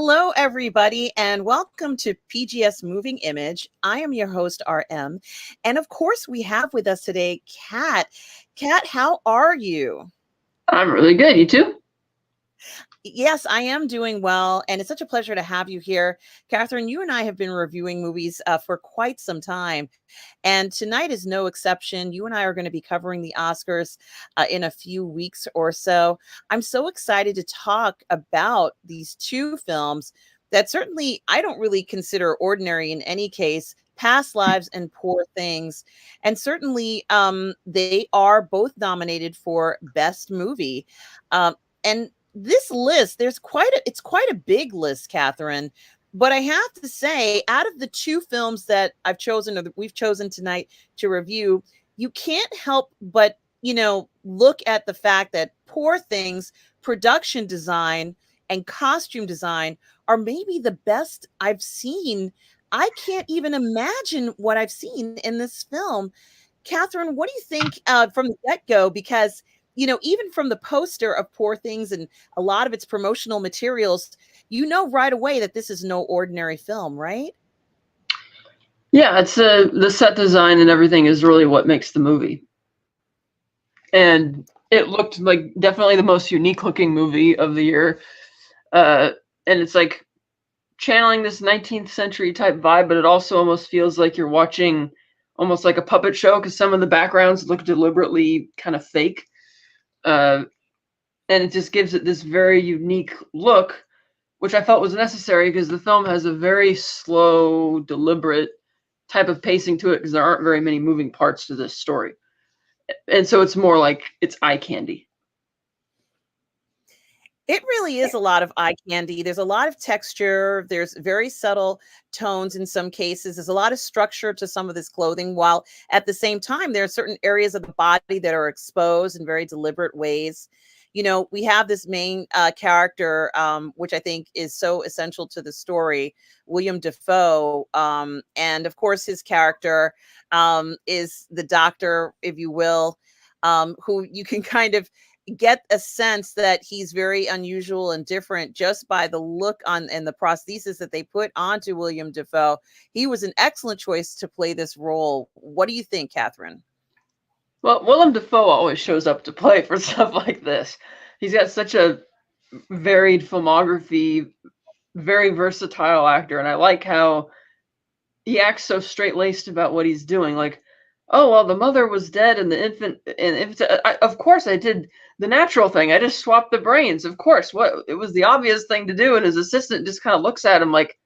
Hello, everybody, and welcome to PGS Moving Image. I am your host, RM. And of course, we have with us today Kat. Kat, how are you? I'm really good. You too? Yes, I am doing well, and it's such a pleasure to have you here. Catherine, you and I have been reviewing movies for quite some time, and tonight is no exception. You and I are going to be covering the Oscars in a few weeks or so. I'm so excited to talk about these two films that certainly I don't really consider ordinary in any case. Past Lives and Poor Things. And certainly they are both nominated for Best Movie. And this list, it's quite a big list, Catherine. But I have to say, out of the two films that I've chosen or that we've chosen tonight to review, you can't help but, look at the fact that Poor Things production design and costume design are maybe the best I've seen. I can't even imagine what I've seen in this film. Catherine, what do you think from the get-go? Because even from the poster of Poor Things and a lot of its promotional materials, you know right away that this is no ordinary film, right? Yeah, it's the set design and everything is really what makes the movie. And it looked like definitely the most unique looking movie of the year. And it's like channeling this 19th century type vibe, but it also almost feels like you're watching almost like a puppet show because some of the backgrounds look deliberately kind of fake. And it just gives it this very unique look, which I felt was necessary because the film has a very slow, deliberate type of pacing to it because there aren't very many moving parts to this story. And so it's more like it's eye candy. It really is a lot of eye candy. There's a lot of texture. There's very subtle tones in some cases. There's a lot of structure to some of this clothing, while at the same time, there are certain areas of the body that are exposed in very deliberate ways. We have this main character, which I think is so essential to the story, William Dafoe. And of course, his character is the doctor, if you will, who you can kind of get a sense that he's very unusual and different just by the look on and the prosthesis that they put onto William Dafoe. He was an excellent choice to play this role. What do you think, Catherine? Well, Willem Dafoe always shows up to play for stuff like this. He's got such a varied filmography, very versatile actor, and I like how he acts so straight-laced about what he's doing. Like, oh, well, the mother was dead and the infant, of course I did the natural thing. I just swapped the brains. Of course, what it was the obvious thing to do, and his assistant just kind of looks at him like,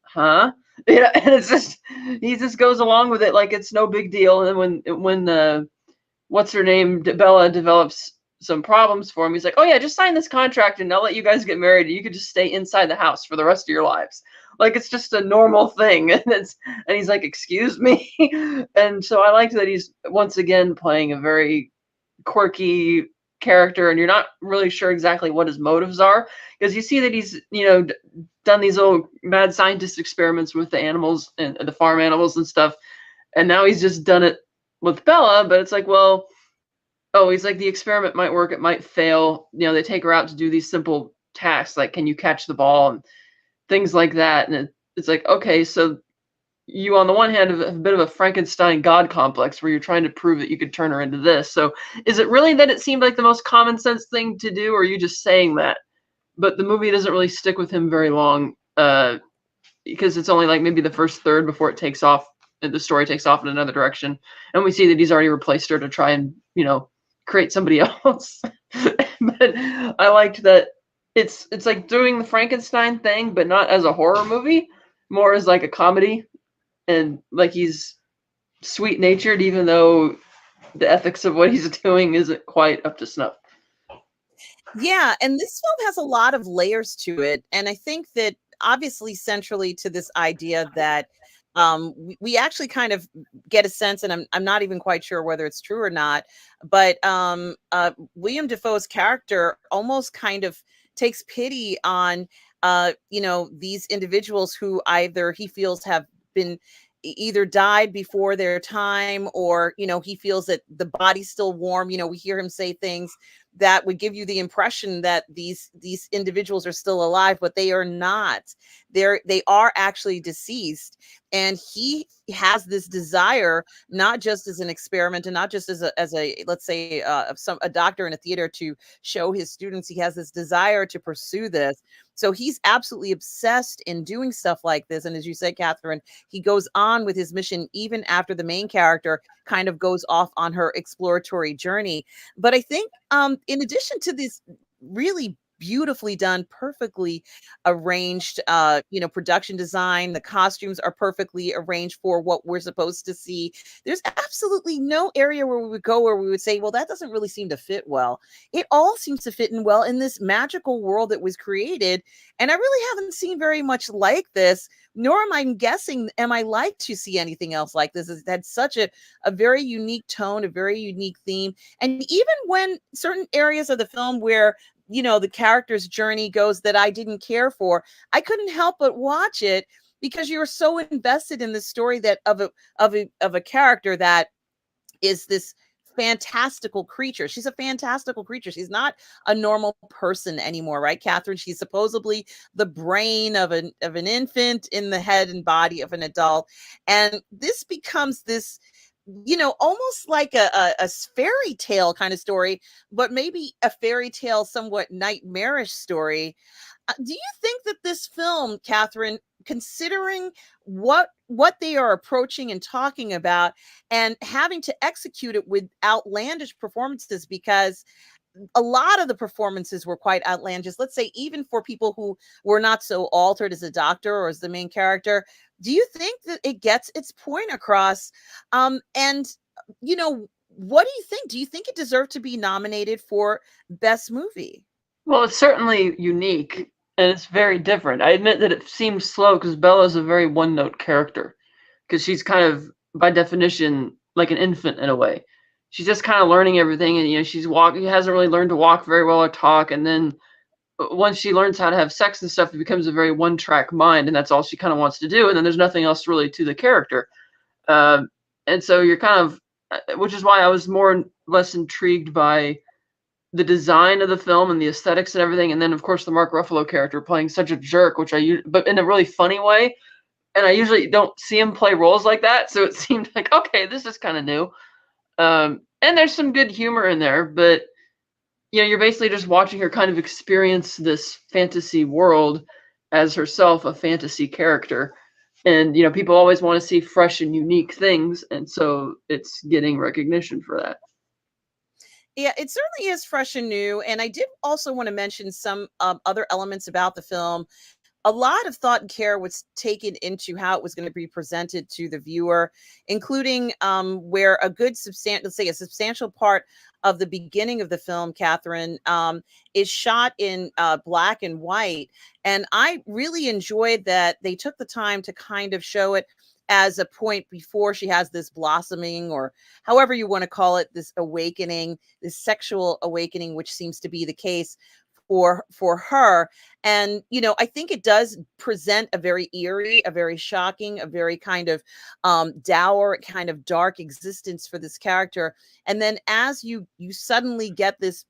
huh? And it's just he just goes along with it like it's no big deal. And then when what's her name, Bella, develops some problems for him, he's like, oh yeah, just sign this contract and I'll let you guys get married and you could just stay inside the house for the rest of your lives. Like it's just a normal thing. And he's like, excuse me. And so I liked that he's once again playing a very quirky character and you're not really sure exactly what his motives are because you see that he's done these little mad scientist experiments with the animals and the farm animals and stuff, and now he's just done it with Bella. But it's like, well, oh, he's like, the experiment might work, it might fail. They take her out to do these simple tasks like, can you catch the ball and things like that. And it's like, okay, so you on the one hand have a bit of a Frankenstein god complex where you're trying to prove that you could turn her into this. So is it really that it seemed like the most common sense thing to do, or are you just saying that? But the movie doesn't really stick with him very long because it's only like maybe the first third before it takes off and the story takes off in another direction. And we see that he's already replaced her to try and, create somebody else. But I liked that it's like doing the Frankenstein thing, but not as a horror movie, more as like a comedy. And like he's sweet natured, even though the ethics of what he's doing isn't quite up to snuff. Yeah, and this film has a lot of layers to it. And I think that obviously centrally to this idea that we actually kind of get a sense, and I'm not even quite sure whether it's true or not, but William Dafoe's character almost kind of takes pity on these individuals who either he feels have been either died before their time, or he feels that the body's still warm. We hear him say things that would give you the impression that these individuals are still alive, but they are not. They are actually deceased, and he has this desire, not just as an experiment and not just as a let's say a doctor in a theater to show his students. He has this desire to pursue this, so he's absolutely obsessed in doing stuff like this. And as you said, Catherine, he goes on with his mission even after the main character kind of goes off on her exploratory journey. But I think in addition to this really beautifully done, perfectly arranged, production design, the costumes are perfectly arranged for what we're supposed to see. There's absolutely no area where we would go where we would say, well, that doesn't really seem to fit well. It all seems to fit in well in this magical world that was created. And I really haven't seen very much like this, nor am I like to see anything else like this. It's had such a very unique tone, a very unique theme. And even when certain areas of the film where the character's journey goes that I didn't care for, I couldn't help but watch it because you're so invested in the story that of a character that is this fantastical creature. She's a fantastical creature. She's not a normal person anymore, right, Catherine? She's supposedly the brain of an infant in the head and body of an adult. And this becomes this almost like a fairy tale kind of story, but maybe a fairy tale, somewhat nightmarish story. Do you think that this film, Catherine, considering what they are approaching and talking about, and having to execute it with outlandish performances, because a lot of the performances were quite outlandish, let's say even for people who were not so altered as a doctor or as the main character, do you think that it gets its point across? And what do you think? Do you think it deserved to be nominated for best movie? Well, it's certainly unique and it's very different. I admit that it seems slow because Bella's a very one-note character because she's kind of, by definition, like an infant in a way. She's just kind of learning everything, and she's walking. Hasn't really learned to walk very well or talk, and then once she learns how to have sex and stuff, it becomes a very one-track mind, and that's all she kind of wants to do. And then there's nothing else really to the character, um, and so you're kind of, which is why I was more or less intrigued by the design of the film and the aesthetics and everything, and then of course the Mark Ruffalo character playing such a jerk, but in a really funny way. And I usually don't see him play roles like that, so it seemed like, okay, this is kind of new. And there's some good humor in there, but you're basically just watching her kind of experience this fantasy world as herself a fantasy character. And people always want to see fresh and unique things, and so it's getting recognition for that. Yeah, it certainly is fresh and new. And I did also want to mention some other elements about the film. A lot of thought and care was taken into how it was going to be presented to the viewer, including where let's say a substantial part of the beginning of the film, Catherine, is shot in black and white. And I really enjoyed that they took the time to kind of show it as a point before she has this blossoming, or however you want to call it, this awakening, this sexual awakening, which seems to be the case for her. And I think it does present a very eerie, a very shocking, a very kind of dour, kind of dark existence for this character. And then as you suddenly get this,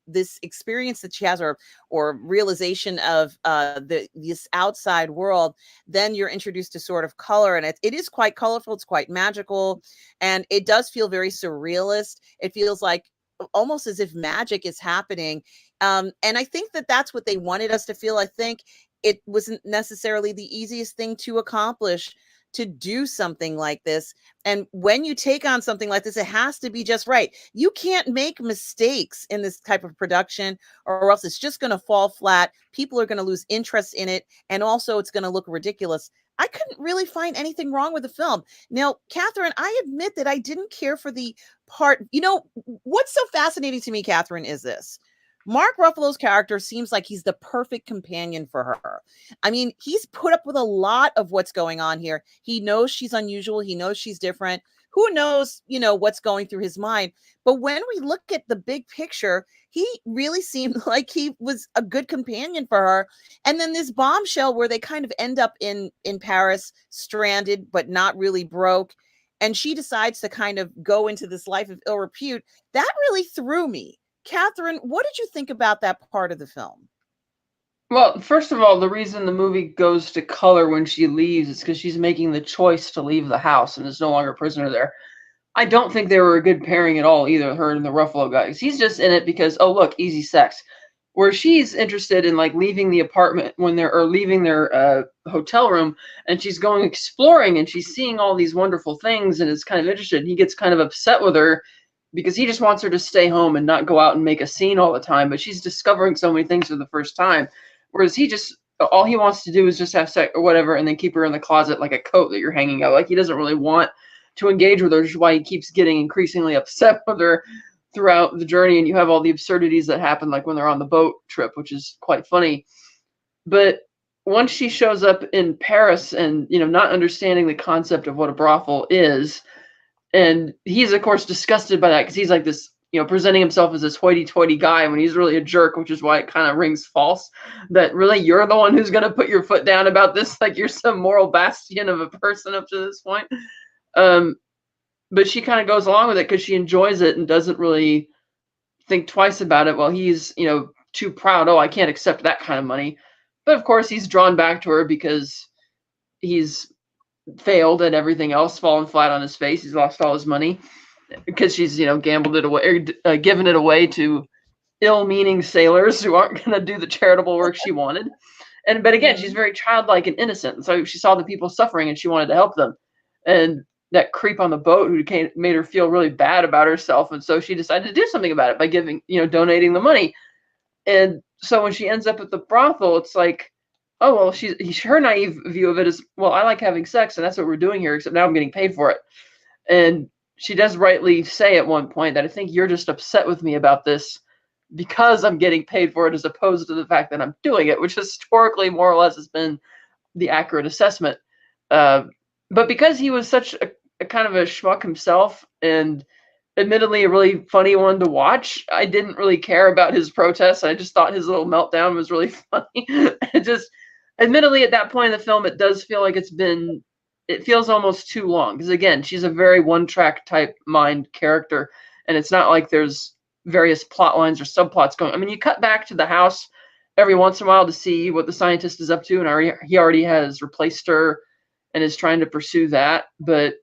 this experience that she has, or realization of this outside world, then you're introduced to sort of color, and it is quite colorful, it's quite magical, and it does feel very surrealist. It feels like almost as if magic is happening. And I think that that's what they wanted us to feel. I think it wasn't necessarily the easiest thing to accomplish, to do something like this. And when you take on something like this, it has to be just right. You can't make mistakes in this type of production, or else it's just going to fall flat. People are going to lose interest in it. And also it's going to look ridiculous. I couldn't really find anything wrong with the film. Now, Catherine, I admit that I didn't care for the part. What's so fascinating to me, Catherine, is this. Mark Ruffalo's character seems like he's the perfect companion for her. I mean, he's put up with a lot of what's going on here. He knows she's unusual. He knows she's different. Who knows, what's going through his mind. But when we look at the big picture, he really seemed like he was a good companion for her. And then this bombshell where they kind of end up in Paris, stranded, but not really broke. And she decides to kind of go into this life of ill repute. That really threw me. Catherine, what did you think about that part of the film? Well, first of all, the reason the movie goes to color when she leaves is because she's making the choice to leave the house and is no longer a prisoner there. I don't think they were a good pairing at all, either her and the Ruffalo guy. 'Cause he's just in it because, oh look, easy sex. Where she's interested in like leaving the apartment when they're or leaving their hotel room, and she's going exploring and she's seeing all these wonderful things and is kind of interested. And he gets kind of upset with her because he just wants her to stay home and not go out and make a scene all the time. But she's discovering so many things for the first time, whereas he just all he wants to do is just have sex or whatever, and then keep her in the closet like a coat that you're hanging out. Like he doesn't really want to engage with her, which is why he keeps getting increasingly upset with her throughout the journey. And you have all the absurdities that happen, like when they're on the boat trip, which is quite funny. But once she shows up in Paris and, you know, not understanding the concept of what a brothel is, and he's of course disgusted by that because he's like this, you know, presenting himself as this hoity-toity guy when he's really a jerk, which is why it kind of rings false that really you're the one who's going to put your foot down about this, like you're some moral bastion of a person up to this point. But she kind of goes along with it because she enjoys it and doesn't really think twice about it. While he's, you know, too proud. Oh, I can't accept that kind of money. But of course, he's drawn back to her because he's failed at everything else, fallen flat on his face. He's lost all his money because she's, you know, gambled it away, or given it away to ill-meaning sailors who aren't going to do the charitable work she wanted. And but again, she's very childlike and innocent. And so she saw the people suffering and she wanted to help them. And that creep on the boat who made her feel really bad about herself, and so she decided to do something about it by giving, you know, donating the money. And so when she ends up at the brothel, it's like, oh well, her naive view of it is, well, I like having sex, and that's what we're doing here, except now I'm getting paid for it. And she does rightly say at one point that I think you're just upset with me about this because I'm getting paid for it, as opposed to the fact that I'm doing it, which historically more or less has been the accurate assessment. But because he was such a kind of a schmuck himself, and admittedly a really funny one to watch, I didn't really care about his protests. I just thought his little meltdown was really funny. It just, admittedly, at that point in the film, it does feel like it feels almost too long. Because again, she's a very one-track type mind character, and it's not like there's various plot lines or subplots going. I mean, you cut back to the house every once in a while to see what the scientist is up to, and he already has replaced her and is trying to pursue that. But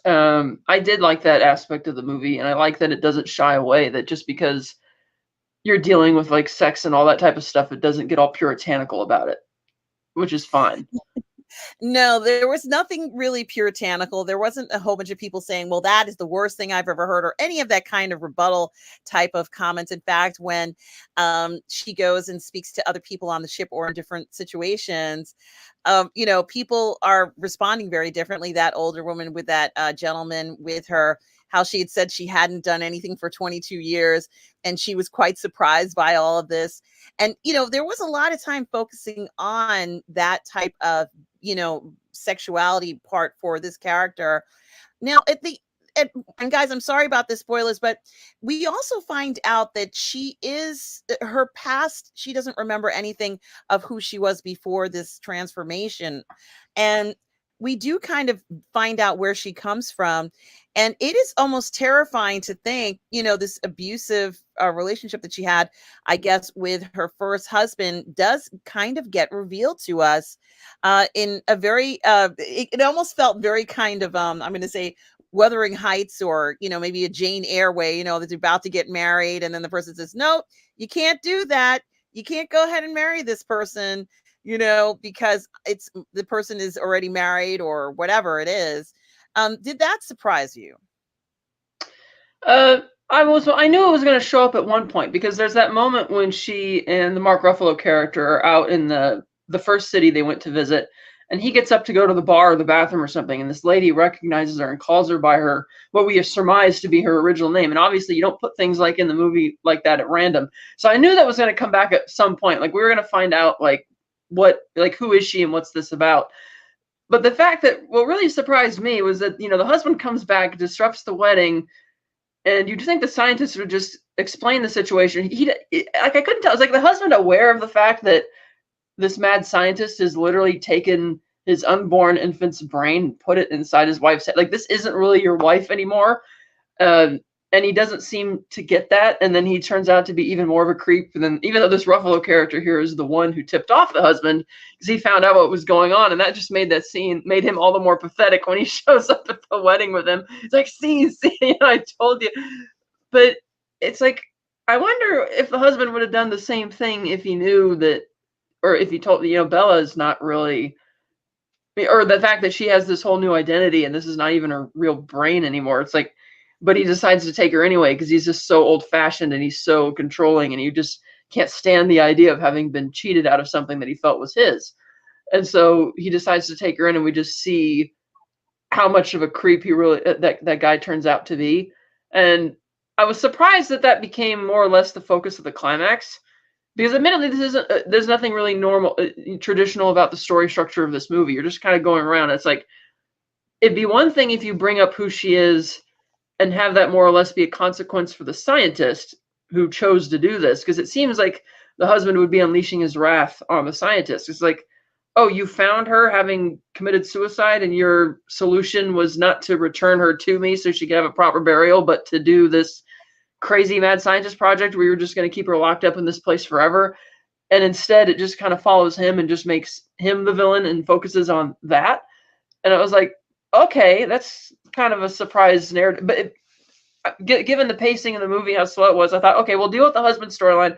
I did like that aspect of the movie, and I like that it doesn't shy away, that just because you're dealing with like sex and all that type of stuff, it doesn't get all puritanical about it, which is fine. No, there was nothing really puritanical. There wasn't a whole bunch of people saying, well, that is the worst thing I've ever heard, or any of that kind of rebuttal type of comments. In fact, when she goes and speaks to other people on the ship or in different situations, you know, people are responding very differently. That older woman with that gentleman with her, how she had said she hadn't done anything for 22 years, and she was quite surprised by all of this. And, you know, there was a lot of time focusing on that type of, you know, sexuality part for this character. Now, and guys, I'm sorry about the spoilers, but we also find out that her past, she doesn't remember anything of who she was before this transformation. And we do kind of find out where she comes from. And it is almost terrifying to think, you know, this abusive relationship that she had, I guess, with her first husband does kind of get revealed to us in a very, it almost felt very kind of, I'm going to say, Wuthering Heights, or, you know, maybe a Jane Eyre way, you know, that's about to get married. And then the person says, no, you can't do that. You can't go ahead and marry this person, you know, because the person is already married or whatever it is. Did that surprise you? I knew it was going to show up at one point, because there's that moment when she and the Mark Ruffalo character are out in the first city they went to visit, and he gets up to go to the bar or the bathroom or something, and this lady recognizes her and calls her by her, what we have surmised to be her original name. And obviously you don't put things like in the movie like that at random. So I knew that was going to come back at some point. Like we were going to find out like who is she and what's this about. But the fact that what really surprised me was that, you know, the husband comes back, disrupts the wedding, and you'd think the scientist would just explain the situation. I couldn't tell. It's like the husband aware of the fact that this mad scientist has literally taken his unborn infant's brain and put it inside his wife's head. Like, this isn't really your wife anymore. And and he doesn't seem to get that, and then he turns out to be even more of a creep than, even though this Ruffalo character here is the one who tipped off the husband because he found out what was going on, and that just made that scene, made him all the more pathetic when he shows up at the wedding with him. It's like, see, I told you. But it's like, I wonder if the husband would have done the same thing if he knew that, or if he told, Bella is not really, or the fact that she has this whole new identity and this is not even her real brain anymore. It's like, but he decides to take her anyway because he's just so old fashioned and he's so controlling, and you just can't stand the idea of having been cheated out of something that he felt was his. And so he decides to take her in, and we just see how much of a creep he really, that guy turns out to be. And I was surprised that that became more or less the focus of the climax, because admittedly this isn't, there's nothing really normal, traditional about the story structure of this movie. You're just kind of going around. It's like, it'd be one thing if you bring up who she is and have that more or less be a consequence for the scientist who chose to do this, because it seems like the husband would be unleashing his wrath on the scientist. It's like, oh, you found her having committed suicide, and your solution was not to return her to me so she could have a proper burial, but to do this crazy mad scientist project where you're just going to keep her locked up in this place forever. And instead it just kind of follows him and just makes him the villain and focuses on that. And I was like, okay, that's kind of a surprise narrative. But given the pacing of the movie, how slow it was, I thought, okay, we'll deal with the husband storyline.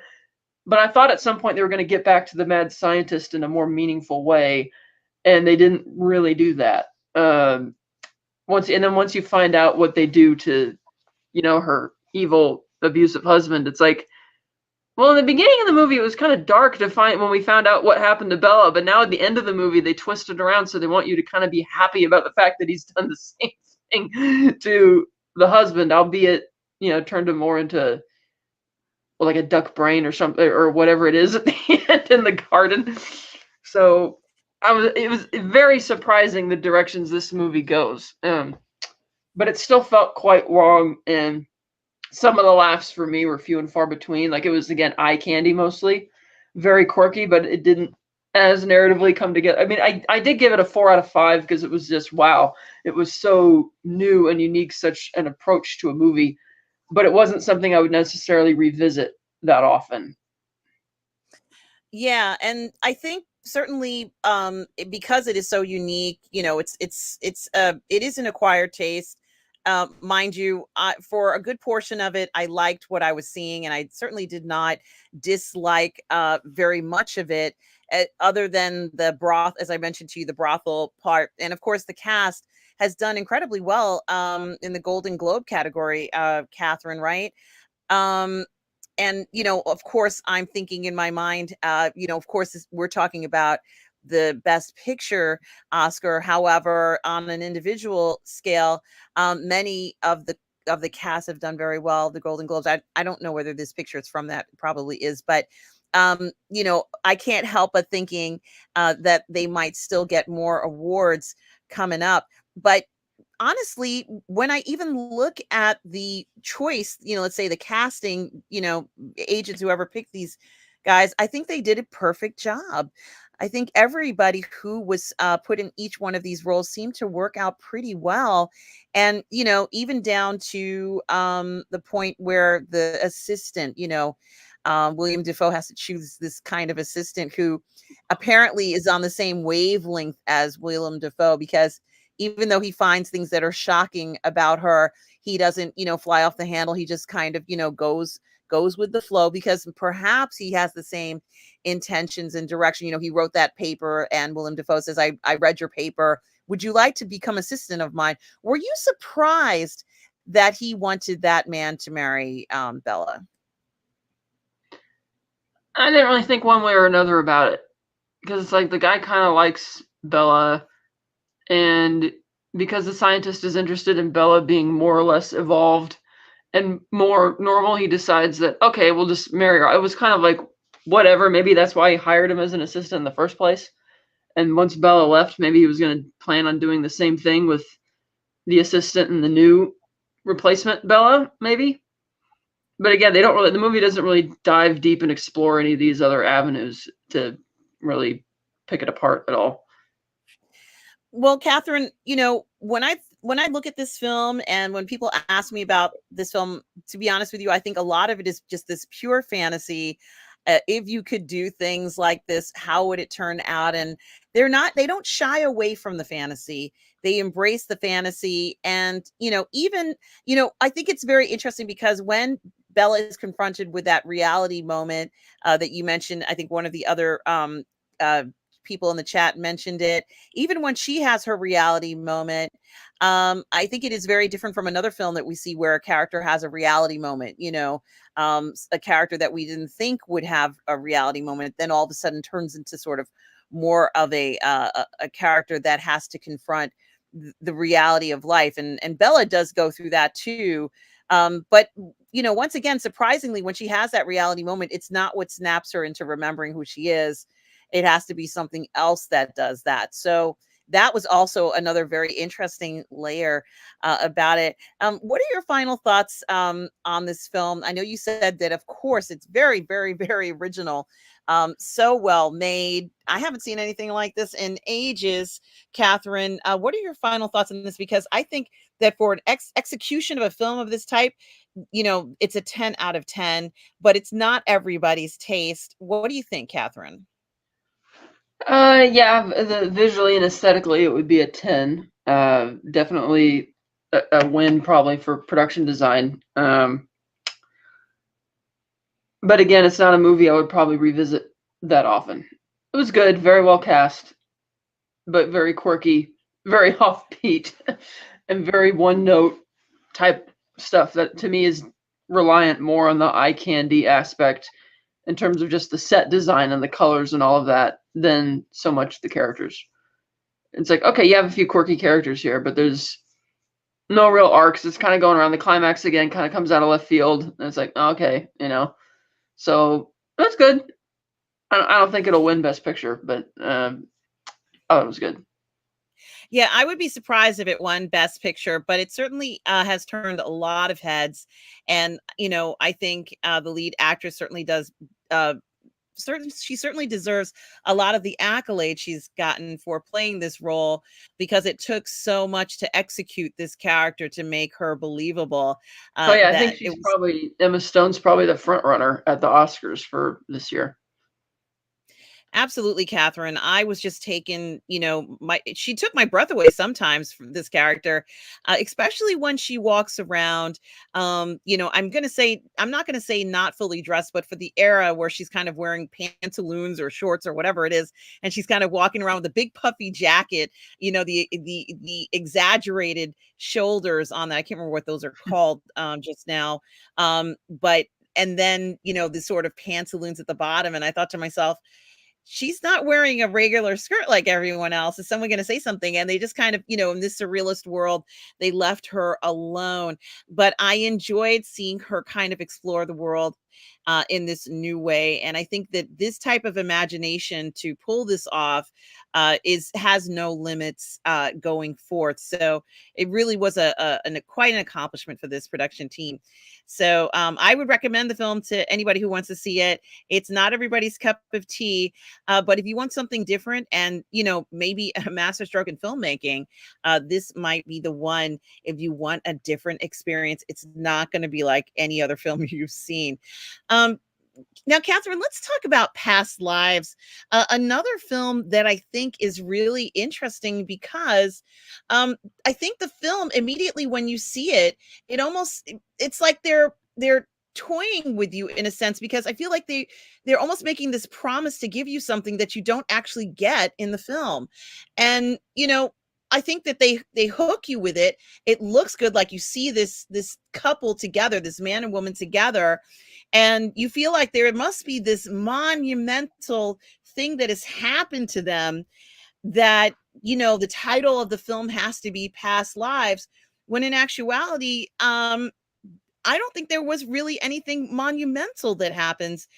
But I thought at some point they were going to get back to the mad scientist in a more meaningful way, and they didn't really do that. Once you find out what they do to, her evil, abusive husband, it's like, well, in the beginning of the movie, it was kind of dark to find when we found out what happened to Bella, but now at the end of the movie, they twist it around so they want you to kind of be happy about the fact that he's done the same thing to the husband, albeit, turned him more into, well, like a duck brain or something, or whatever it is at the end in the garden. So it was very surprising the directions this movie goes. But it still felt quite long, and some of the laughs for me were few and far between. Like, it was, again, eye candy mostly. Very quirky, but it didn't as narratively come together. I mean, I did give it a 4 out of 5 because it was just, wow. It was so new and unique, such an approach to a movie, but it wasn't something I would necessarily revisit that often. Yeah, and I think certainly because it is so unique, it is an acquired taste. Mind you, for a good portion of it, I liked what I was seeing, and I certainly did not dislike very much of it, other than the broth, as I mentioned to you, the brothel part. And of course, the cast has done incredibly well in the Golden Globe category, Catherine, right? Um, and, of course, I'm thinking in my mind, of course, we're talking about the Best Picture Oscar. However, on an individual scale, many of the cast have done very well. The Golden Globes. I don't know whether this picture is from that. It probably is, but I can't help but thinking that they might still get more awards coming up. But honestly, when I even look at the choice, let's say the casting, agents, whoever picked these guys, I think they did a perfect job. I think everybody who was put in each one of these roles seemed to work out pretty well. And, even down to the point where the assistant, William Dafoe has to choose this kind of assistant who apparently is on the same wavelength as William Dafoe, because even though he finds things that are shocking about her, he doesn't, fly off the handle. He just kind of, goes with the flow, because perhaps he has the same intentions and direction. He wrote that paper, and Willem Dafoe says, I read your paper. Would you like to become assistant of mine? Were you surprised that he wanted that man to marry Bella? I didn't really think one way or another about it, because it's like the guy kind of likes Bella, and because the scientist is interested in Bella being more or less evolved and more normal, he decides that, okay, we'll just marry her. It was kind of like, whatever, maybe that's why he hired him as an assistant in the first place. And once Bella left, maybe he was going to plan on doing the same thing with the assistant and the new replacement Bella, maybe. But again, the movie doesn't really dive deep and explore any of these other avenues to really pick it apart at all. Well, Catherine, when I when I look at this film and when people ask me about this film, to be honest with you, I think a lot of it is just this pure fantasy. If you could do things like this, how would it turn out? And they don't shy away from the fantasy. They embrace the fantasy. And, even, I think it's very interesting because when Bella is confronted with that reality moment that you mentioned, I think one of the other uh, people in the chat mentioned it. Even when she has her reality moment, I think it is very different from another film that we see where a character has a reality moment, a character that we didn't think would have a reality moment, then all of a sudden turns into sort of more of a character that has to confront the reality of life. And Bella does go through that too. But once again, surprisingly, when she has that reality moment, it's not what snaps her into remembering who she is. It has to be something else that does that. So that was also another very interesting layer about it. What are your final thoughts on this film? I know you said that, of course, it's very, very, very original, so well made. I haven't seen anything like this in ages. Catherine, what are your final thoughts on this? Because I think that for an execution of a film of this type, it's a 10 out of 10, but it's not everybody's taste. What do you think, Catherine? Yeah, visually and aesthetically, it would be a 10. Definitely a win probably for production design. But again, it's not a movie I would probably revisit that often. It was good, very well cast, but very quirky, very offbeat, and very one note type stuff that to me is reliant more on the eye candy aspect in terms of just the set design and the colors and all of that than so much the characters. It's like, okay, you have a few quirky characters here, but there's no real arcs. It's kind of going around. The climax again kind of comes out of left field. And it's like, okay, So that's good. I don't think it'll win Best Picture, but oh, it was good. Yeah, I would be surprised if it won Best Picture, but it certainly has turned a lot of heads. And, I think the lead actress certainly does. She certainly deserves a lot of the accolades she's gotten for playing this role because it took so much to execute this character to make her believable. Oh yeah, I think That it she's was probably Emma Stone's probably the front runner at the Oscars for this year. Absolutely, Catherine. I was just taken, she took my breath away sometimes from this character, especially when she walks around. I'm not going to say not fully dressed, but for the era where she's kind of wearing pantaloons or shorts or whatever it is, and she's kind of walking around with a big puffy jacket, the exaggerated shoulders on that. I can't remember what those are called just now. But and then, the sort of pantaloons at the bottom. And I thought to myself, she's not wearing a regular skirt like everyone else. Is someone going to say something? And they just kind of, in this surrealist world, they left her alone. But I enjoyed seeing her kind of explore the world in this new way. And I think that this type of imagination to pull this off has no limits going forth. So it really was quite an accomplishment for this production team. So I would recommend the film to anybody who wants to see it. It's not everybody's cup of tea, but if you want something different and, maybe a masterstroke in filmmaking, this might be the one. If you want a different experience, it's not going to be like any other film you've seen. Now, Catherine, let's talk about Past Lives, another film that I think is really interesting because I think the film immediately when you see it, it's like they're toying with you in a sense because I feel like they're almost making this promise to give you something that you don't actually get in the film, and I think that they hook you with it. It looks good, like you see this couple together, this man and woman together, and you feel like there must be this monumental thing that has happened to them that the title of the film has to be Past Lives, when in actuality I don't think there was really anything monumental that happens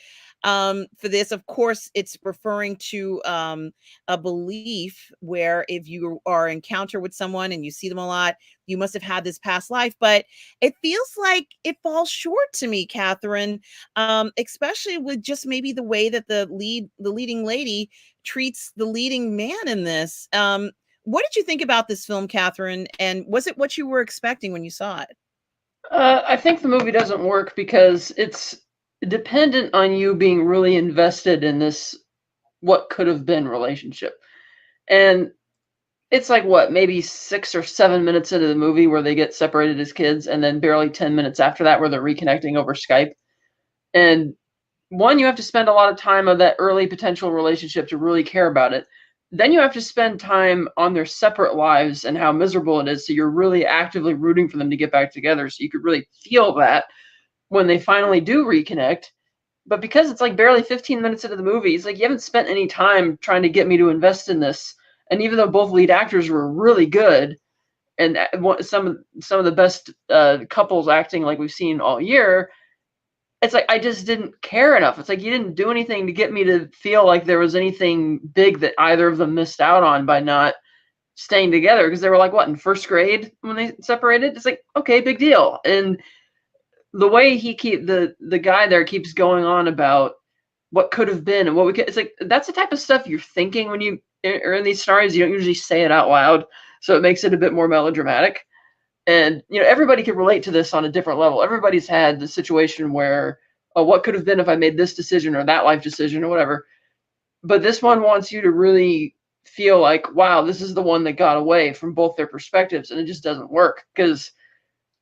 for this. Of course, it's referring to a belief where if you are encounter with someone and you see them a lot, you must have had this past life. But it feels like it falls short to me, Catherine, especially with just maybe the way that the leading lady treats the leading man in this. What did you think about this film, Catherine? And was it what you were expecting when you saw it? I think the movie doesn't work because it's dependent on you being really invested in this what could have been relationship. And it's like what, maybe 6 or 7 minutes into the movie where they get separated as kids, and then barely 10 minutes after that where they're reconnecting over Skype. And one, you have to spend a lot of time of that early potential relationship to really care about it. Then you have to spend time on their separate lives and how miserable it is. So you're really actively rooting for them to get back together. So you could really feel that when they finally do reconnect. But because it's like barely 15 minutes into the movie, it's like you haven't spent any time trying to get me to invest in this. And even though both lead actors were really good, and some of the best couples acting like we've seen all year, it's like I just didn't care enough. It's like you didn't do anything to get me to feel like there was anything big that either of them missed out on by not staying together, because they were like, what, in first grade when they separated? It's like, okay, big deal. And the way the guy there keeps going on about what could have been and what we could, it's like that's the type of stuff you're thinking when you are in these scenarios. You don't usually say it out loud, so it makes it a bit more melodramatic. And everybody can relate to this on a different level. Everybody's had the situation where, oh, what could have been if I made this decision or that life decision or whatever. But this one wants you to really feel like, wow, this is the one that got away from both their perspectives, and it just doesn't work because,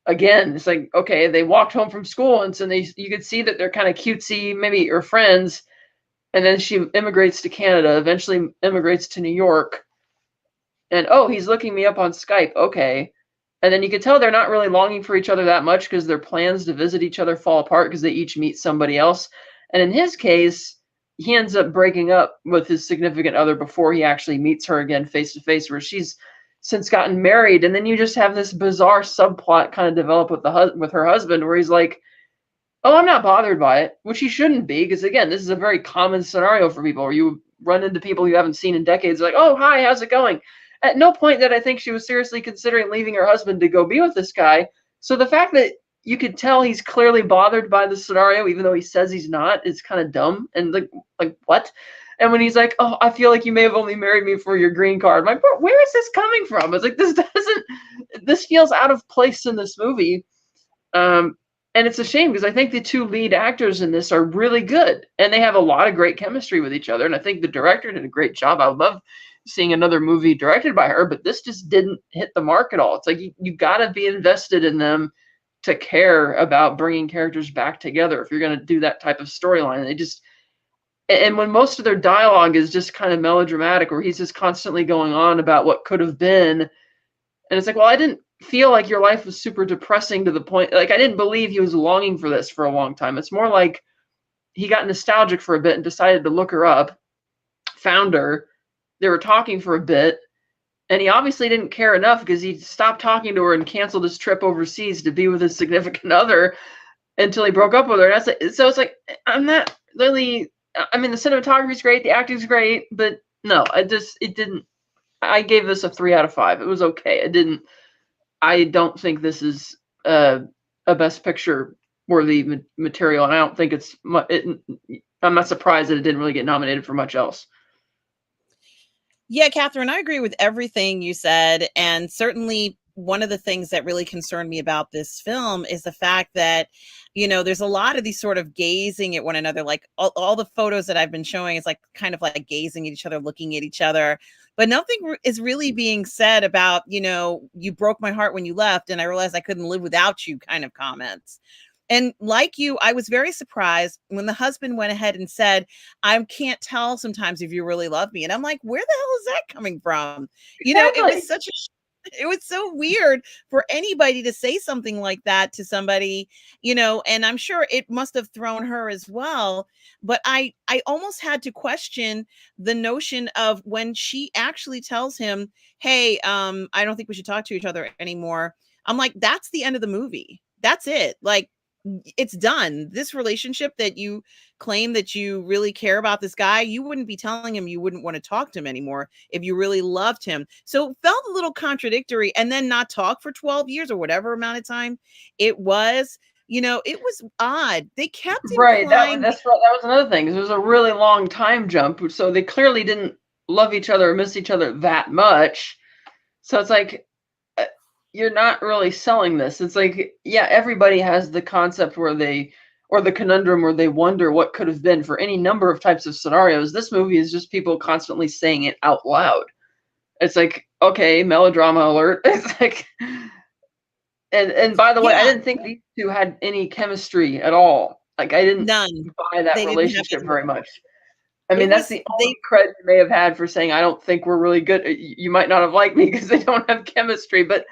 again, it's like, okay, they walked home from school, and so you could see that they're kind of cutesy, maybe, or friends, and then she immigrates to Canada, eventually immigrates to New York, and oh, he's looking me up on Skype, okay. And then you could tell they're not really longing for each other that much because their plans to visit each other fall apart because they each meet somebody else. And in his case, he ends up breaking up with his significant other before he actually meets her again face to face, where she's since gotten married. And then you just have this bizarre subplot kind of develop with her husband, where he's like, oh, I'm not bothered by it, which he shouldn't be, because again, this is a very common scenario for people where you run into people you haven't seen in decades, like, oh, hi, how's it going? At no point did I think she was seriously considering leaving her husband to go be with this guy. So the fact that you could tell he's clearly bothered by the scenario, even though he says he's not, is kind of dumb. And like what? And when he's like, oh, I feel like you may have only married me for your green card. I'm like, where is this coming from? It's like, this feels out of place in this movie. And it's a shame because I think the two lead actors in this are really good and they have a lot of great chemistry with each other. And I think the director did a great job. I would love seeing another movie directed by her, but this just didn't hit the mark at all. It's like you got to be invested in them to care about bringing characters back together if you're going to do that type of storyline. And when most of their dialogue is just kind of melodramatic, where he's just constantly going on about what could have been, and it's like, well, I didn't feel like your life was super depressing to the point, like I didn't believe he was longing for this for a long time. It's more like he got nostalgic for a bit and decided to look her up, found her, they were talking for a bit, and he obviously didn't care enough because he stopped talking to her and canceled his trip overseas to be with his significant other until he broke up with her. So it's like, I'm not really, I mean, the cinematography's great, the acting's great, but no, it didn't, I gave this a 3 out of 5. It was okay. I don't think this is a Best Picture worthy material, and I don't think I'm not surprised that it didn't really get nominated for much else. Yeah, Catherine, I agree with everything you said. And certainly one of the things that really concerned me about this film is the fact that, there's a lot of these sort of gazing at one another, like all the photos that I've been showing is like kind of like gazing at each other, looking at each other, but nothing is really being said about, you broke my heart when you left and I realized I couldn't live without you kind of comments. And like you, I was very surprised when the husband went ahead and said, I can't tell sometimes if you really love me. And I'm like, where the hell is that coming from? Exactly. It was so weird for anybody to say something like that to somebody, and I'm sure it must have thrown her as well. But I almost had to question the notion of when she actually tells him, hey, I don't think we should talk to each other anymore. I'm like, that's the end of the movie. That's it. Like, it's done. This relationship that you claim that you really care about this guy, you wouldn't be telling him you wouldn't want to talk to him anymore if you really loved him. So it felt a little contradictory, and then not talk for 12 years or whatever amount of time it was. It was odd. They kept right. implying That was another thing. It was a really long time jump, so they clearly didn't love each other or miss each other that much. So it's like, you're not really selling this. It's like, yeah, everybody has the concept where they, or the conundrum where they wonder what could have been for any number of types of scenarios. This movie is just people constantly saying it out loud. It's like, okay, melodrama alert. It's like, and by the way, I Yeah, didn't think these two had any chemistry at all. Like, I didn't none. buy that They didn't have relationship any. very much. I It mean, that's was the they only credit you may have had for saying, I don't think we're really good. You might not have liked me because they don't have chemistry, but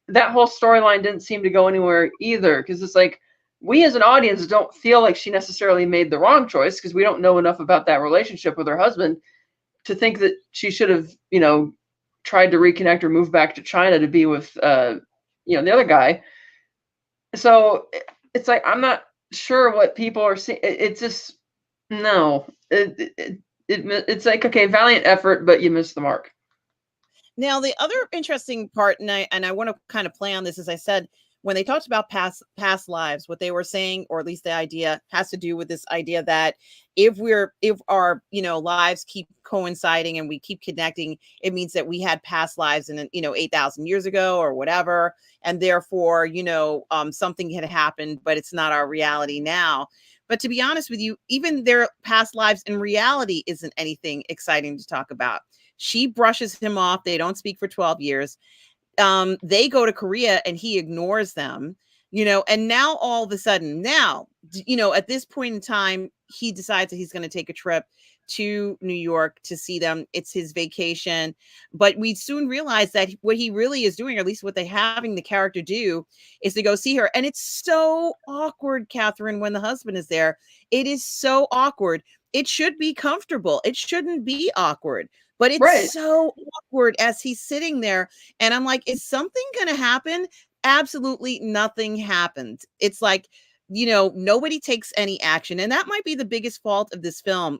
that whole storyline didn't seem to go anywhere either. Because it's like, we as an audience don't feel like she necessarily made the wrong choice because we don't know enough about that relationship with her husband to think that she should have, tried to reconnect or move back to China to be with, the other guy. So it's like, I'm not sure what people are seeing. It's just, no. It's like, okay, valiant effort, but you missed the mark. Now, the other interesting part, and I want to kind of play on this, as I said, when they talked about past lives, what they were saying, or at least the idea, has to do with this idea that if our lives keep coinciding and we keep connecting, it means that we had past lives in 8,000 years ago or whatever, and therefore something had happened, but it's not our reality now. But to be honest with you, even their past lives in reality isn't anything exciting to talk about. She brushes him off. They don't speak for 12 years. They go to Korea and he ignores them, and now all of a sudden, at this point in time, he decides that he's going to take a trip to New York to see them. It's his vacation. But we soon realize that what he really is doing, or at least what they're having the character do, is to go see her. And it's so awkward, Catherine, when the husband is there. It is so awkward. It should be comfortable. It shouldn't be awkward. But it's Right. so awkward as he's sitting there. And I'm like, is something going to happen? Absolutely nothing happens. It's like, nobody takes any action. And that might be the biggest fault of this film,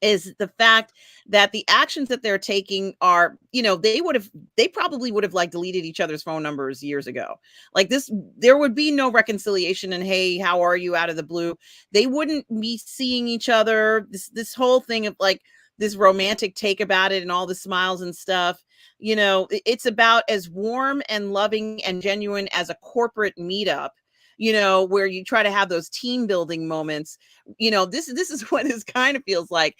is the fact that the actions that they're taking are, they probably would have like deleted each other's phone numbers years ago. Like this, there would be no reconciliation and, hey, how are you, out of the blue. They wouldn't be seeing each other. This whole thing of like this romantic take about it and all the smiles and stuff, it's about as warm and loving and genuine as a corporate meetup, where you try to have those team building moments. This is what this kind of feels like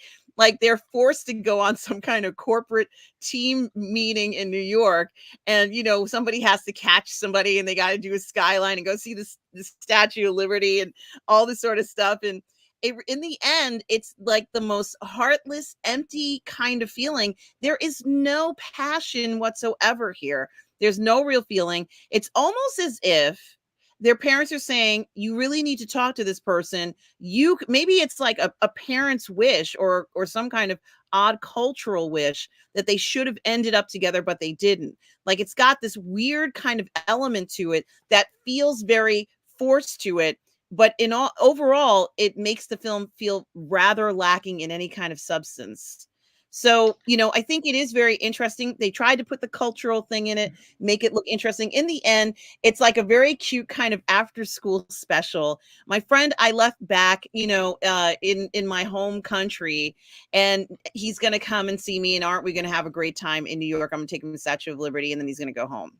they're forced to go on some kind of corporate team meeting in New York, and somebody has to catch somebody and they got to do a skyline and go see this Statue of Liberty and all this sort of stuff. And in the end, it's like the most heartless, empty kind of feeling. There is no passion whatsoever here. There's no real feeling. It's almost as if their parents are saying, you really need to talk to this person. Maybe it's like a parent's wish, or some kind of odd cultural wish, that they should have ended up together, but they didn't. Like, it's got this weird kind of element to it that feels very forced to it. But overall, it makes the film feel rather lacking in any kind of substance. So, I think it is very interesting. They tried to put the cultural thing in it, make it look interesting. In the end, it's like a very cute kind of after school special. My friend I left back, in my home country, and he's going to come and see me. And aren't we going to have a great time in New York? I'm going to take him to the Statue of Liberty, and then he's going to go home.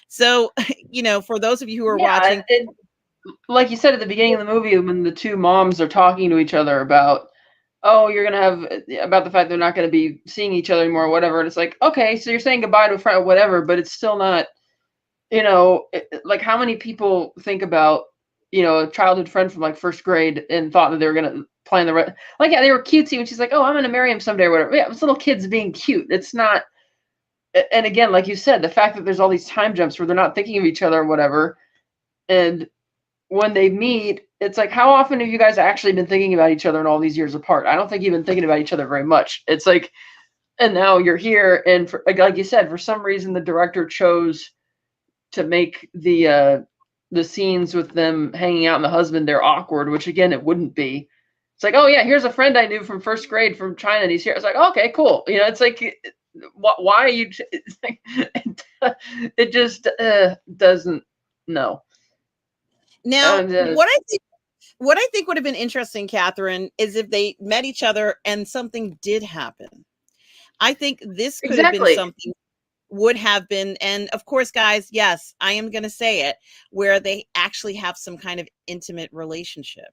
So, for those of you who are Yeah, watching, like you said at the beginning of the movie, when the two moms are talking to each other about, oh, you're gonna have, about the fact they're not gonna be seeing each other anymore, or whatever. And it's like, okay, so you're saying goodbye to a friend, or whatever, but it's still not, like, how many people think about, a childhood friend from like first grade and thought that they were gonna plan the like, yeah, they were cutesy when she's like, oh, I'm gonna marry him someday, or whatever. Yeah, it's little kids being cute. It's not. And again, like you said, the fact that there's all these time jumps where they're not thinking of each other or whatever, and when they meet, it's like, how often have you guys actually been thinking about each other in all these years apart? I don't think you've been thinking about each other very much. It's like, and now you're here, and like you said, for some reason the director chose to make the scenes with them hanging out and the husband there awkward, which again it wouldn't be. It's like, oh yeah, here's a friend I knew from first grade from China, and he's here. It's like, okay, cool. It's like, why are you? It's like, it just doesn't. No. now And what I think would have been interesting, Catherine, is if they met each other and something did happen. I think this could have been exactly. something would have been, and of course, guys, yes, I am going to say it, where they actually have some kind of intimate relationship.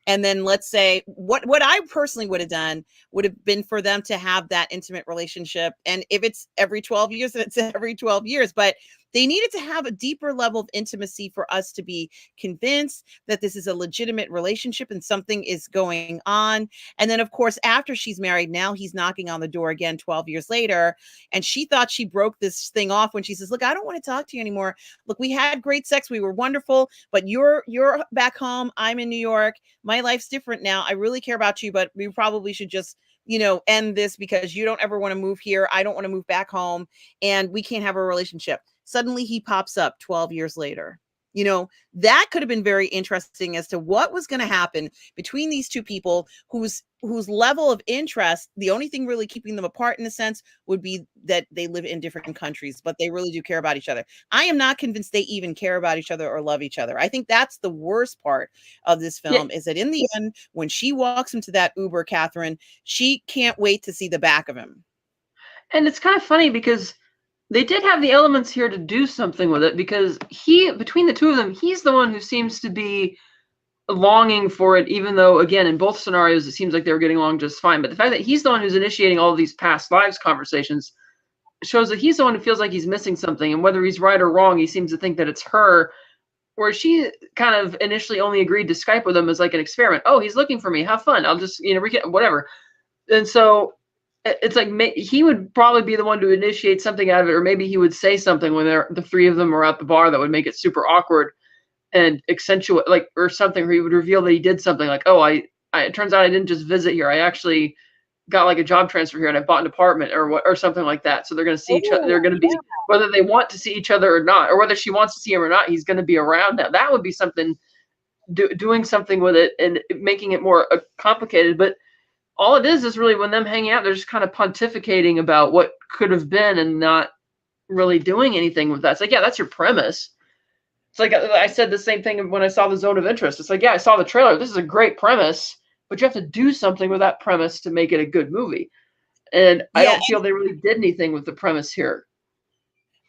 And then let's say what I personally would have done would have been for them to have that intimate relationship. And if it's every 12 years, then it's every 12 years. But they needed to have a deeper level of intimacy for us to be convinced that this is a legitimate relationship and something is going on. And then, of course, after she's married, now he's knocking on the door again 12 years later. And she thought she broke this thing off when she says, look, I don't want to talk to you anymore. Look, we had great sex. We were wonderful, but you're back home. I'm in New York. My life's different now. I really care about you, but we probably should just, end this because you don't ever want to move here. I don't want to move back home and we can't have a relationship. Suddenly he pops up 12 years later. That could have been very interesting as to what was going to happen between these two people whose level of interest, the only thing really keeping them apart in a sense would be that they live in different countries, but they really do care about each other. I am not convinced they even care about each other or love each other. I think that's the worst part of this film is that in the end, when she walks into that Uber, Catherine, she can't wait to see the back of him. And it's kind of funny because they did have the elements here to do something with it, because between the two of them, he's the one who seems to be longing for it, even though, again, in both scenarios, it seems like they were getting along just fine. But the fact that he's the one who's initiating all of these past lives conversations shows that he's the one who feels like he's missing something. And whether he's right or wrong, he seems to think that it's her, where she kind of initially only agreed to Skype with him as like an experiment. Oh, he's looking for me. Have fun. I'll just, whatever. And so it's like he would probably be the one to initiate something out of it, or maybe he would say something when the three of them are at the bar that would make it super awkward and accentuate, like, or something where he would reveal that he did something like, oh, it turns out I didn't just visit here. I actually got like a job transfer here and I bought an apartment or something like that. So they're going to see each other. They're going to be, whether they want to see each other or not, or whether she wants to see him or not, he's going to be around. Now that would be something, doing something with it and making it more complicated. But all it is really when them hanging out, they're just kind of pontificating about what could have been and not really doing anything with that. It's like, yeah, that's your premise. It's like I said the same thing when I saw The Zone of Interest. It's like, yeah, I saw the trailer. This is a great premise, but you have to do something with that premise to make it a good movie. And I don't feel they really did anything with the premise here.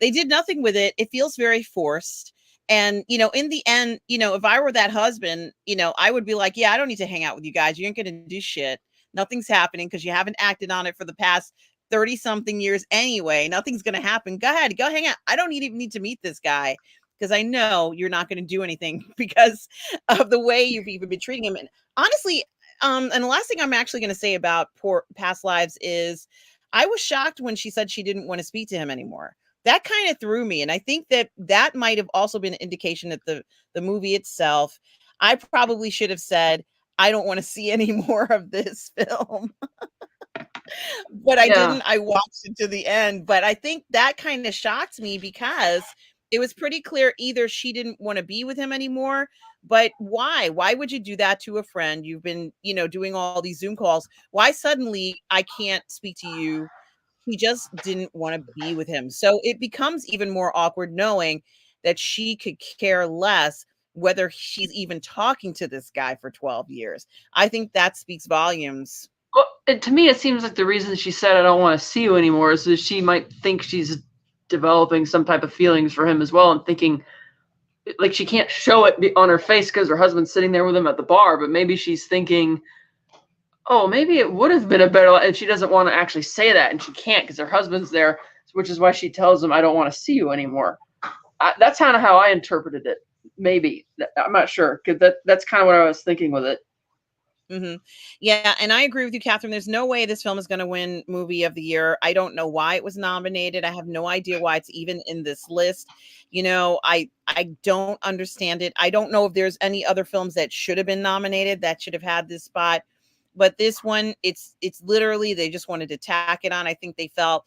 They did nothing with it. It feels very forced. And, in the end, if I were that husband, I would be like, yeah, I don't need to hang out with you guys. You ain't going to do shit. Nothing's happening because you haven't acted on it for the past 30 something years anyway. Nothing's going to happen. Go ahead, go hang out. I don't even need to meet this guy because I know you're not going to do anything because of the way you've even been treating him. And honestly, and the last thing I'm actually going to say about poor past lives is I was shocked when she said she didn't want to speak to him anymore. That kind of threw me. And I think that might have also been an indication that the movie itself, I probably should have said, I don't want to see any more of this film. But I didn't. I watched it to the end. But I think that kind of shocked me because it was pretty clear either she didn't want to be with him anymore. But why? Why would you do that to a friend? You've been, doing all these Zoom calls. Why suddenly I can't speak to you? He just didn't want to be with him. So it becomes even more awkward knowing that she could care less whether she's even talking to this guy for 12 years. I think that speaks volumes. Well, to me, it seems like the reason she said, I don't want to see you anymore, is that she might think she's developing some type of feelings for him as well, and thinking, like, she can't show it on her face because her husband's sitting there with him at the bar, but maybe she's thinking, oh, maybe it would have been a better life. And she doesn't want to actually say that, and she can't because her husband's there, which is why she tells him, I don't want to see you anymore. That's kind of how I interpreted it. Maybe. I'm not sure, because that's kind of what I was thinking with it. Mm-hmm. Yeah, and I agree with you, Catherine. There's no way this film is going to win Movie of the Year. I don't know why it was nominated. I have no idea why it's even in this list. I don't understand it. I don't know if there's any other films that should have been nominated that should have had this spot. But this one, it's literally, they just wanted to tack it on. I think they felt,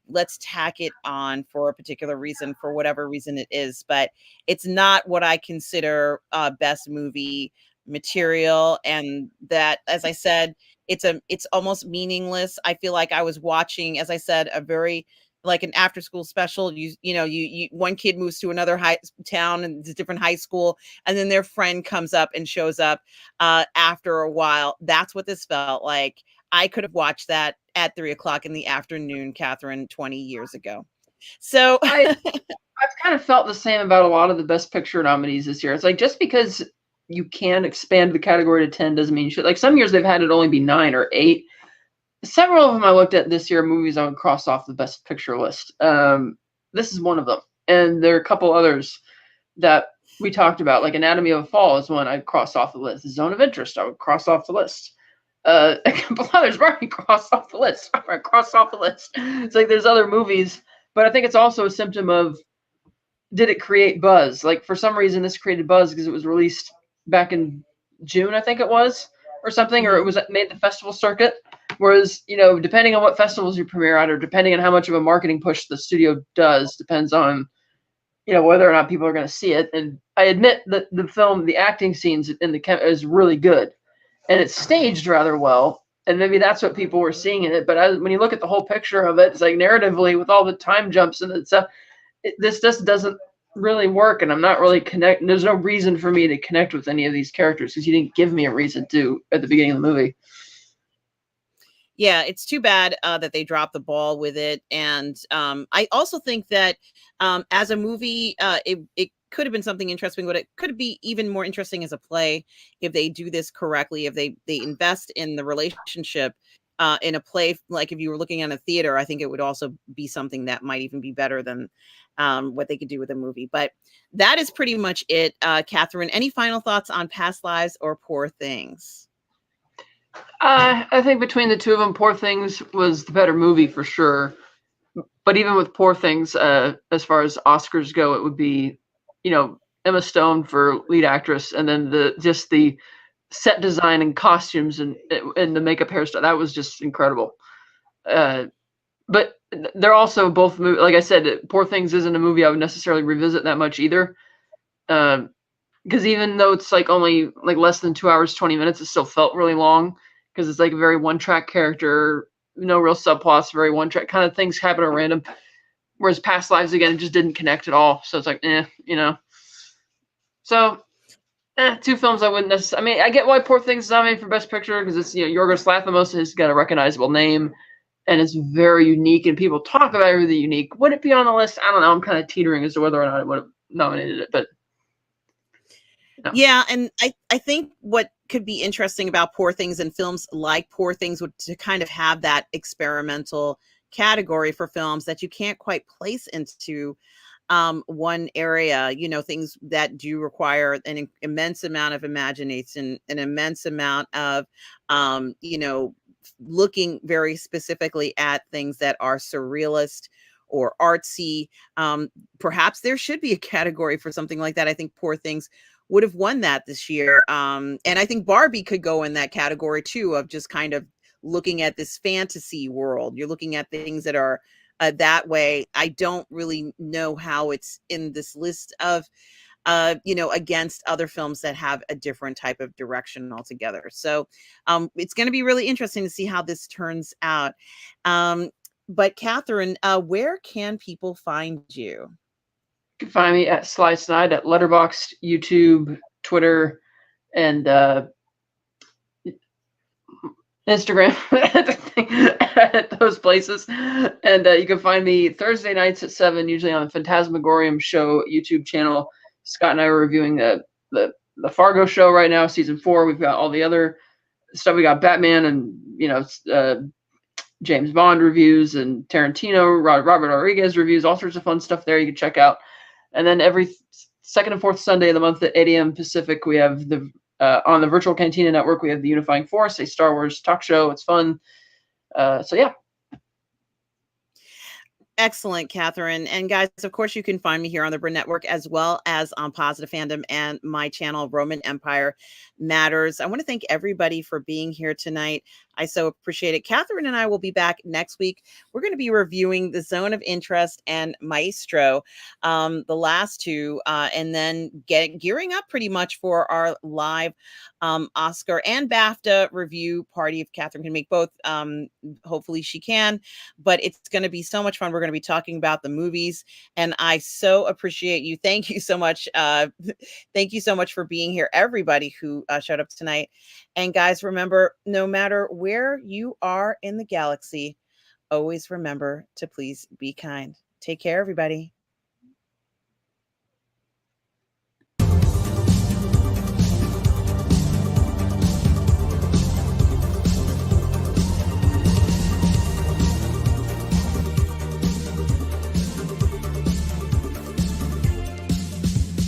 let's tack it on for a particular reason, for whatever reason it is. But it's not what I consider best movie material. And that, as I said, it's almost meaningless. I feel like I was watching, as I said, a very like an after school special. You one kid moves to another town and it's a different high school, and then their friend comes up and shows up after a while. That's what this felt like. I could have watched that at 3 o'clock in the afternoon, Catherine, 20 years ago. So I've kind of felt the same about a lot of the Best Picture nominees this year. It's like just because you can expand the category to 10 doesn't mean you should. Like some years they've had it only be 9 or 8. Several of them I looked at this year, movies I would cross off the Best Picture list. This is one of them, and there are a couple others that we talked about, like Anatomy of a Fall is one I'd cross off the list. Zone of Interest I would cross off the list. A couple others already crossed off the list. All right, crossed off the list. It's like there's other movies, but I think it's also a symptom of, did it create buzz? Like for some reason this created buzz because it was released back in June, I think it was, or something, or it was made the festival circuit. Whereas, depending on what festivals you premiere at, or depending on how much of a marketing push the studio does, depends on, whether or not people are going to see it. And I admit that the acting scenes in is really good, and it's staged rather well. And maybe that's what people were seeing in it. But when you look at the whole picture of it, it's like narratively with all the time jumps and stuff, this just doesn't really work, and I'm not really there's no reason for me to connect with any of these characters because you didn't give me a reason to at the beginning of the movie. Yeah, it's too bad that they dropped the ball with it. And I also think that as a movie, it could have been something interesting, but it could be even more interesting as a play if they do this correctly, if they invest in the relationship in a play. Like if you were looking at a theater, I think it would also be something that might even be better than what they could do with a movie. But that is pretty much it. Catherine, any final thoughts on Past Lives or Poor Things? I think between the two of them, Poor Things was the better movie for sure. But even with Poor Things, as far as Oscars go, it would be, Emma Stone for lead actress, and then the set design and costumes and the makeup hairstyle, that was just incredible. But they're also both like I said, Poor Things isn't a movie I would necessarily revisit that much either. Because even though it's like only like less than 2 hours 20 minutes, it still felt really long because it's like a very one track character, no real subplots, very one track kind of things happen at random. Whereas Past Lives, again, it just didn't connect at all. So it's like, So two films I wouldn't necessarily. I mean, I get why Poor Things is nominated for Best Picture because it's Yorgos Lanthimos has got a recognizable name and it's very unique, and people talk about everything unique. Would it be on the list? I don't know. I'm kind of teetering as to whether or not I would have nominated it, but. No. Yeah, and I think what could be interesting about Poor Things and films like Poor Things would to kind of have that experimental category for films that you can't quite place into one area, things that do require an immense amount of imagination, an immense amount of, looking very specifically at things that are surrealist or artsy. Perhaps there should be a category for something like that. I think Poor Things would have won that this year. And I think Barbie could go in that category too, of just kind of looking at this fantasy world. You're looking at things that are that way. I don't really know how it's in this list of, against other films that have a different type of direction altogether. So it's going to be really interesting to see how this turns out. But Catherine, where can people find you? You can find me at Sly Snide at Letterboxd, YouTube, Twitter, and Instagram at those places. And you can find me Thursday nights at 7, usually on the Fantasmagorium show YouTube channel. Scott and I are reviewing the Fargo show right now, season 4. We've got all the other stuff. We got Batman and James Bond reviews and Tarantino, Robert Rodriguez reviews, all sorts of fun stuff there you can check out. And then every second and fourth Sunday of the month at 8 a.m. Pacific, we have on the Virtual Cantina Network, we have the Unifying Force, a Star Wars talk show. It's fun. So yeah. Excellent, Catherine. And guys, of course, you can find me here on the Burnettwork as well as on Positive Fandom and my channel, Roman Empire Matters. I want to thank everybody for being here tonight. I so appreciate it. Catherine and I will be back next week. We're going to be reviewing The Zone of Interest and Maestro, the last two, and then gearing up pretty much for our live Oscar and BAFTA review party. If Catherine can make both, hopefully she can, but it's going to be so much fun. We're going to be talking about the movies, and I so appreciate you. Thank you so much. Thank you so much for being here, everybody who showed up tonight. And guys, remember, no matter where you are in the galaxy, always remember to please be kind. Take care, everybody.